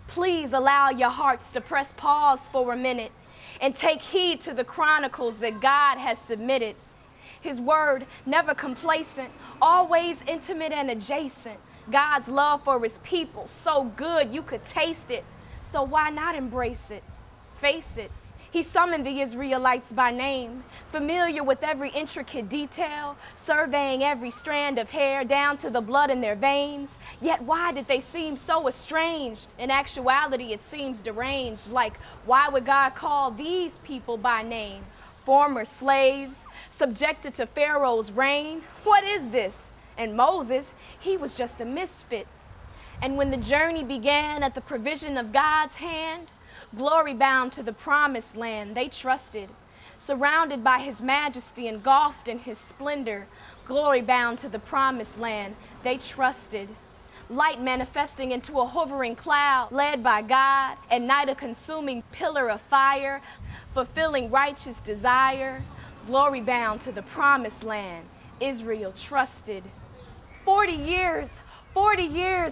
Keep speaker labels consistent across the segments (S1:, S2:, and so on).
S1: Please allow your hearts to press pause for a minute and take heed to the chronicles that God has submitted. His word, never complacent, always intimate and adjacent. God's love for his people, so good you could taste it. So why not embrace it? Face it. He summoned the Israelites by name, familiar with every intricate detail, surveying every strand of hair down to the blood in their veins. Yet why did they seem so estranged? In actuality, it seems deranged. Like, why would God call these people by name? Former slaves, subjected to Pharaoh's reign? What is this? And Moses, he was just a misfit. And when the journey began at the provision of God's hand, glory bound to the promised land, they trusted. Surrounded by his majesty, engulfed in his splendor, glory bound to the promised land, they trusted. Light manifesting into a hovering cloud, led by God, at night a consuming pillar of fire, fulfilling righteous desire, glory bound to the promised land, Israel trusted. 40 years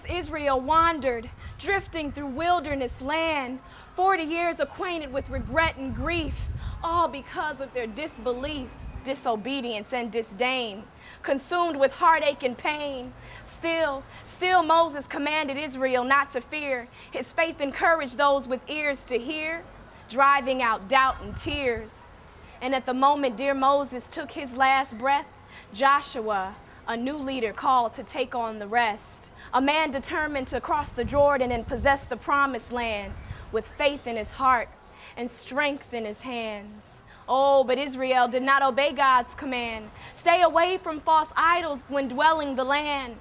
S1: Israel wandered, drifting through wilderness land. 40 years acquainted with regret and grief, all because of their disbelief, disobedience, and disdain. Consumed with heartache and pain, still Moses commanded Israel not to fear. His faith encouraged those with ears to hear, driving out doubt and tears. And at the moment dear Moses took his last breath, Joshua, a new leader called to take on the rest, a man determined to cross the Jordan and possess the promised land, with faith in his heart and strength in his hands. Oh, but Israel did not obey God's command. Stay away from false idols when dwelling the land.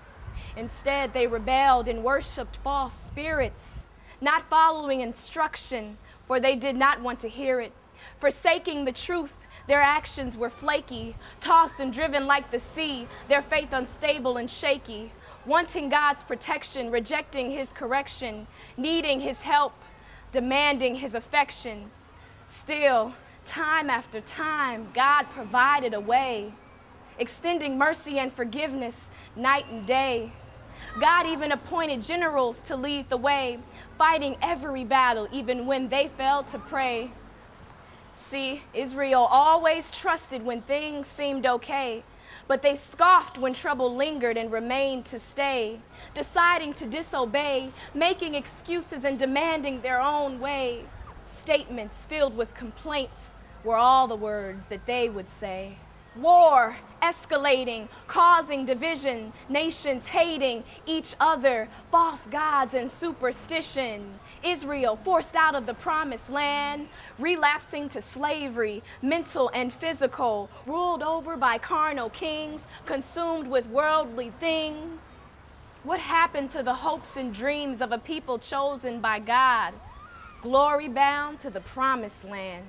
S1: Instead, they rebelled and worshiped false spirits, not following instruction, for they did not want to hear it. Forsaking the truth, their actions were flaky, tossed and driven like the sea, their faith unstable and shaky. Wanting God's protection, rejecting his correction, needing his help, demanding his affection. Still, time after time, God provided a way, extending mercy and forgiveness night and day. God even appointed generals to lead the way, fighting every battle, even when they failed to pray. See, Israel always trusted when things seemed okay, but they scoffed when trouble lingered and remained to stay, deciding to disobey, making excuses and demanding their own way. Statements filled with complaints were all the words that they would say. War escalating, causing division, nations hating each other, false gods and superstition. Israel forced out of the promised land, relapsing to slavery, mental and physical, ruled over by carnal kings, consumed with worldly things. What happened to the hopes and dreams of a people chosen by God, glory bound to the promised land?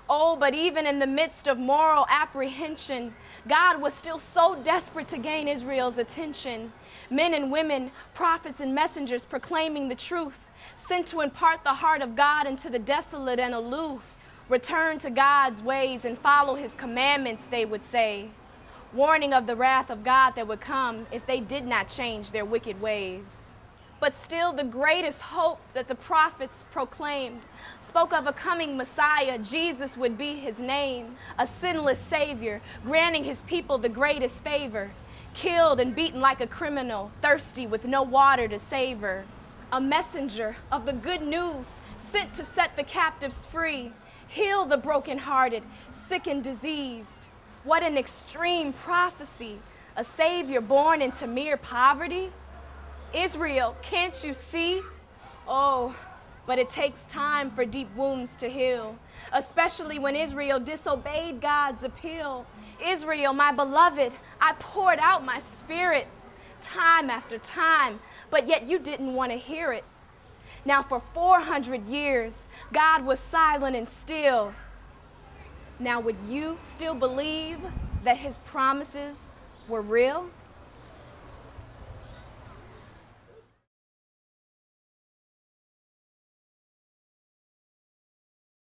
S1: Oh, but even in the midst of moral apprehension, God was still so desperate to gain Israel's attention. Men and women, prophets and messengers proclaiming the truth, sent to impart the heart of God into the desolate and aloof. Return to God's ways and follow his commandments, they would say, warning of the wrath of God that would come if they did not change their wicked ways. But still the greatest hope that the prophets proclaimed spoke of a coming Messiah. Jesus would be his name, a sinless Savior, granting his people the greatest favor. Killed and beaten like a criminal, thirsty with no water to savor. A messenger of the good news sent to set the captives free, heal the brokenhearted, sick and diseased. What an extreme prophecy, a Savior born into mere poverty. Israel, can't you see? Oh, but it takes time for deep wounds to heal, especially when Israel disobeyed God's appeal. Israel, my beloved, I poured out my spirit time after time, but yet you didn't want to hear it. Now for 400 years, God was silent and still. Now would you still believe that his promises were real?